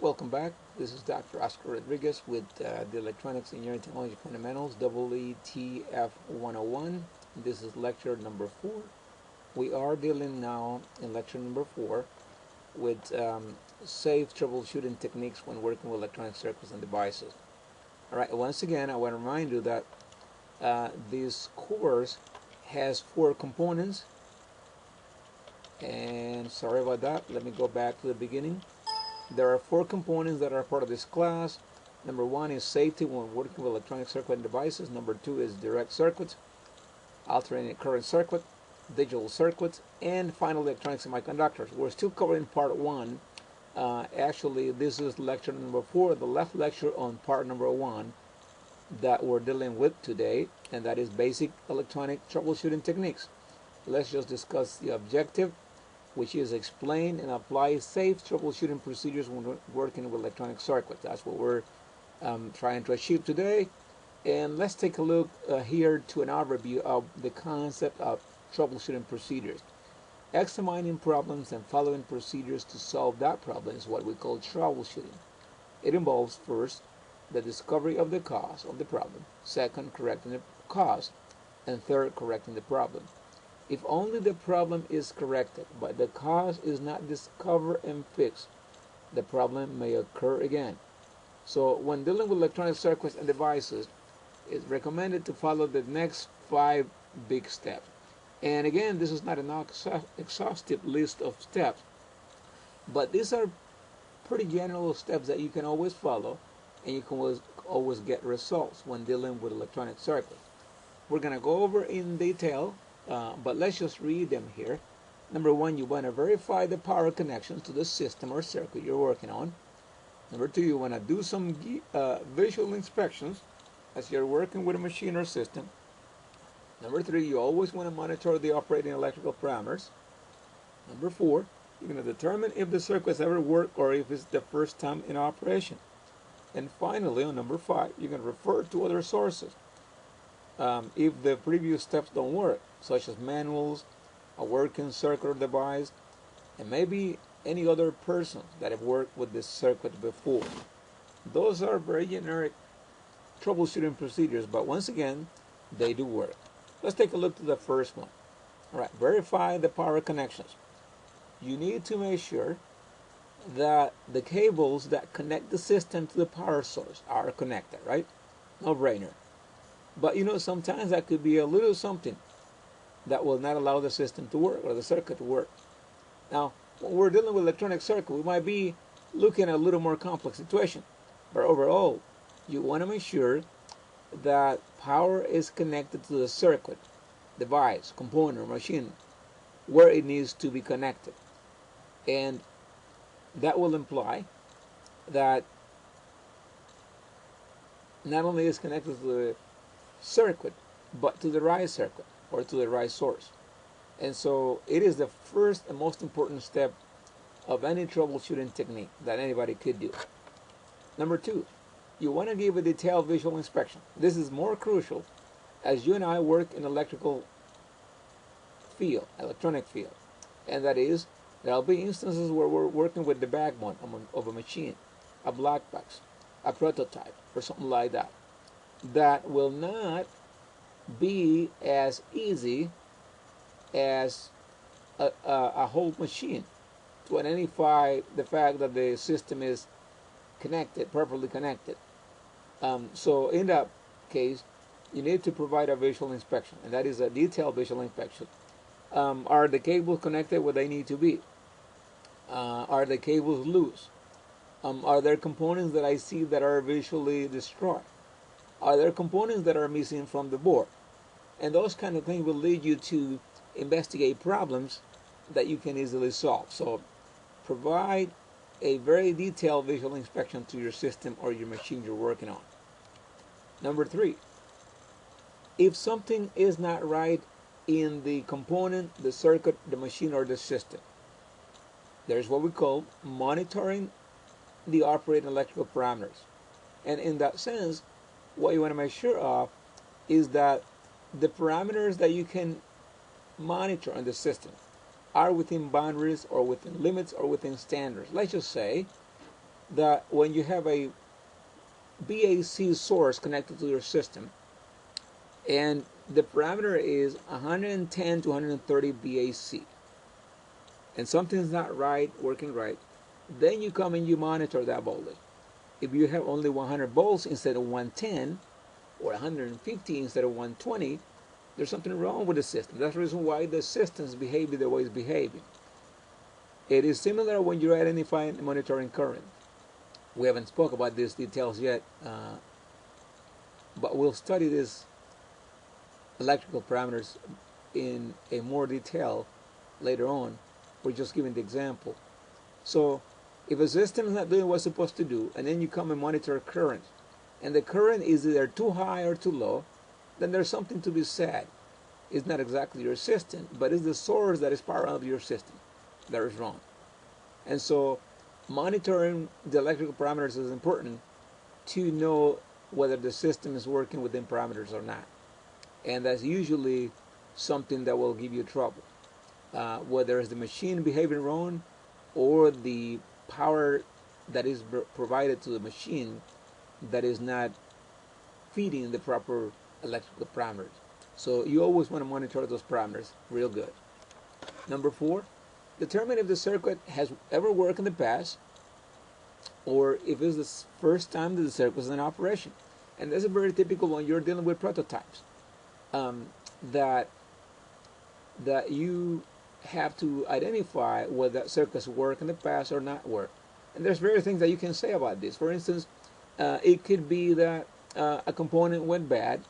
Welcome back. This is Dr. Oscar Rodriguez with the Electronics Engineering Technology Fundamentals, EETF 101. This is lecture number 4. We are dealing now in lecture number 4 with safe troubleshooting techniques when working with electronic circuits and devices. All right, once again, I want to remind you that this course has 4 components. And sorry about that. Let me go back to the beginning. There are 4 components that are part of this class. Number 1 is safety when working with electronic circuit and devices. Number 2 is direct circuits, alternating current circuit, digital circuits, and finally electronic semiconductors. We're still covering part 1. Actually, this is lecture number 4, the last lecture on part number 1 that we're dealing with today, and that is basic electronic troubleshooting techniques. Let's just discuss the objective, which is explain and apply safe troubleshooting procedures when working with electronic circuits. That's what we're trying to achieve today. And let's take a look here to an overview of the concept of troubleshooting procedures. Examining problems and following procedures to solve that problem is what we call troubleshooting. It involves first the discovery of the cause of the problem, second correcting the cause, and third correcting the problem. If only the problem is corrected, but the cause is not discovered and fixed, the problem may occur again. So when dealing with electronic circuits and devices, it's recommended to follow the next 5 big steps. And again, this is not an exhaustive list of steps, but these are pretty general steps that you can always follow, and you can always get results when dealing with electronic circuits. We're going to go over in detail, but let's just read them here. Number 1, you want to verify the power connections to the system or circuit you're working on. Number 2, you want to do some visual inspections as you're working with a machine or system. Number 3, you always want to monitor the operating electrical parameters. Number 4, you're going to determine if the circuit has ever worked or if it's the first time in operation. And finally, on number 5, you're going to refer to other sources if the previous steps don't work, such as manuals, a working circuit or device, and maybe any other persons that have worked with this circuit before. Those are very generic troubleshooting procedures, but once again, they do work. Let's take a look to the first one. All right, verify the power connections. You need to make sure that the cables that connect the system to the power source are connected, right? No brainer. But you know, sometimes that could be a little something that will not allow the system to work or the circuit to work. Now, when we're dealing with electronic circuit, we might be looking at a little more complex situation. But overall, you want to make sure that power is connected to the circuit, device, component, or machine where it needs to be connected. And that will imply that not only is connected to the circuit, but to the right circuit or to the right source. And so it is the first and most important step of any troubleshooting technique that anybody could do. Number 2, you want to give a detailed visual inspection. This is more crucial as you and I work in electrical field, electronic field. And that is, there'll be instances where we're working with the backbone of a machine, a black box, a prototype, or something like that. That will not be as easy as a whole machine to identify the fact that the system is connected, properly connected. So in that case, you need to provide a visual inspection, and that is a detailed visual inspection. Are the cables connected where they need to be? Are the cables loose? Are there components that I see that are visually destroyed? Are there components that are missing from the board? And those kind of things will lead you to investigate problems that you can easily solve. So provide a very detailed visual inspection to your system or your machine you're working on. Number 3, if something is not right in the component, the circuit, the machine, or the system, there's what we call monitoring the operating electrical parameters. And in that sense, what you want to make sure of is that the parameters that you can monitor in the system are within boundaries or within limits or within standards. Let's just say that when you have a BAC source connected to your system, and the parameter is 110 to 130 BAC, and something's not right, working right, then you come and you monitor that voltage. If you have only 100 volts instead of 110, or 150 instead of 120, there's something wrong with the system. That's the reason why the system's behaving the way it's behaving. It is similar when you're identifying and monitoring current. We haven't spoke about these details yet, but we'll study these electrical parameters in a more detail later on. We're just giving the example. So if a system is not doing what it's supposed to do, and then you come and monitor current, and the current is either too high or too low, then there's something to be said. It's not exactly your system, but it's the source that is part of your system that is wrong. And so monitoring the electrical parameters is important to know whether the system is working within parameters or not. And that's usually something that will give you trouble. Whether it's the machine behaving wrong or the power that is provided to the machine that is not feeding the proper electrical parameters. So you always want to monitor those parameters real good. Number 4, determine if the circuit has ever worked in the past or if it's the first time that the circuit is in operation. And that's a very typical when you're dealing with prototypes, that you have to identify whether that circuits work in the past or not work. And there's various things that you can say about this. For instance, it could be that a component went bad.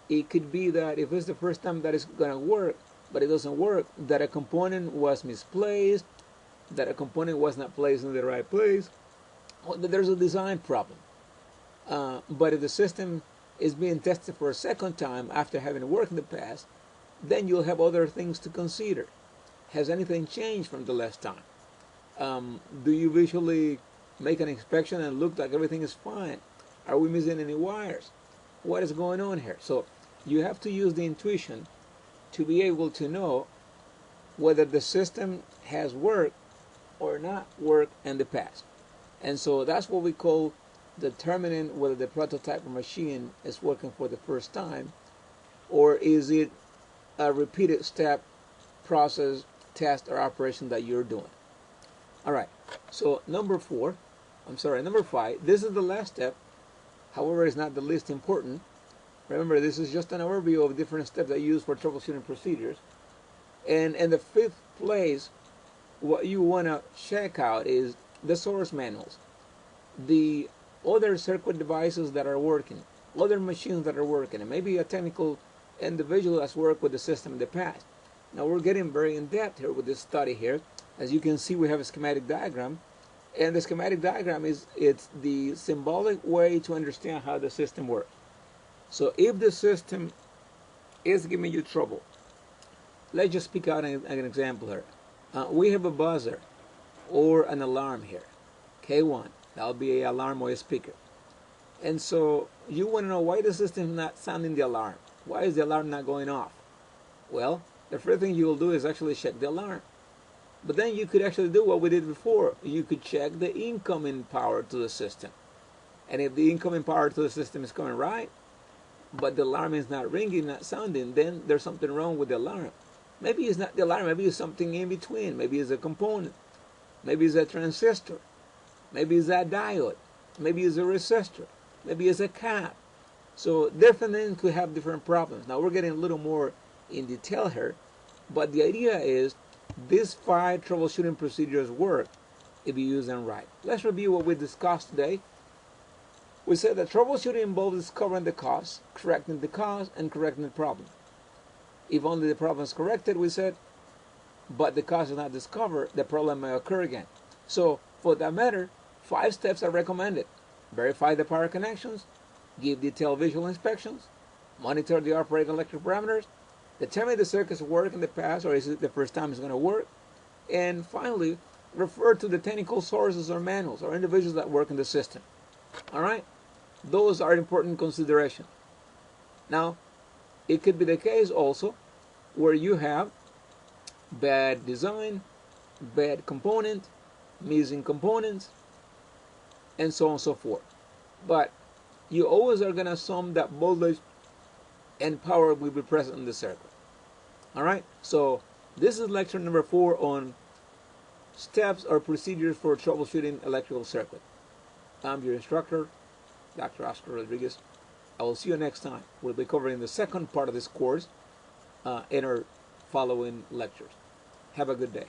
It could be that if it's the first time that it's going to work, but it doesn't work, that a component was misplaced, that a component was not placed in the right place, or that there's a design problem. But if the system is being tested for a second time after having worked in the past, then you'll have other things to consider. Has anything changed from the last time? Do you visually make an inspection and look like everything is fine? Are we missing any wires? What is going on here? So you have to use the intuition to be able to know whether the system has worked or not worked in the past. And so that's what we call determining whether the prototype machine is working for the first time, or is it a repeated step, process, test, or operation that you're doing. All right, so number 5, this is the last step. However, it's not the least important. Remember, this is just an overview of different steps I use for troubleshooting procedures. And in the 5th place, what you want to check out is the source manuals, the other circuit devices that are working, other machines that are working, and maybe a technical individual that's worked with the system in the past. Now we're getting very in depth here with this study here. As you can see, we have a schematic diagram, and the schematic diagram it's the symbolic way to understand how the system works. So if the system is giving you trouble, let's just pick out an example here. We have a buzzer or an alarm here, K1. That'll be an alarm or a speaker. And so you want to know why the system is not sounding the alarm. Why is the alarm not going off? Well, the first thing you'll do is actually check the alarm. But then you could actually do what we did before. You could check the incoming power to the system. And if the incoming power to the system is coming right, but the alarm is not ringing, not sounding, then there's something wrong with the alarm. Maybe it's not the alarm, maybe it's something in between. Maybe it's a component. Maybe it's a transistor. Maybe it's a diode. Maybe it's a resistor. Maybe it's a cap. So different things could have different problems. Now we're getting a little more in detail here, but the idea is these 5 troubleshooting procedures work if you use them right. Let's review what we discussed today. We said that troubleshooting involves discovering the cause, correcting the cause, and correcting the problem. If only the problem is corrected, we said, but the cause is not discovered, the problem may occur again. So for that matter, 5 steps are recommended. Verify the power connections, give detailed visual inspections, monitor the operating electric parameters, determine the circuits work in the past or is it the first time it's going to work, and finally, refer to the technical sources or manuals or individuals that work in the system. All right? Those are important considerations. Now, it could be the case also where you have bad design, bad component, missing components, and so on and so forth. But you always are going to assume that voltage and power will be present in the circuit. Alright, so this is lecture number 4 on steps or procedures for troubleshooting electrical circuit. I'm your instructor, Dr. Oscar Rodriguez. I will see you next time. We'll be covering the second part of this course in our following lectures. Have a good day.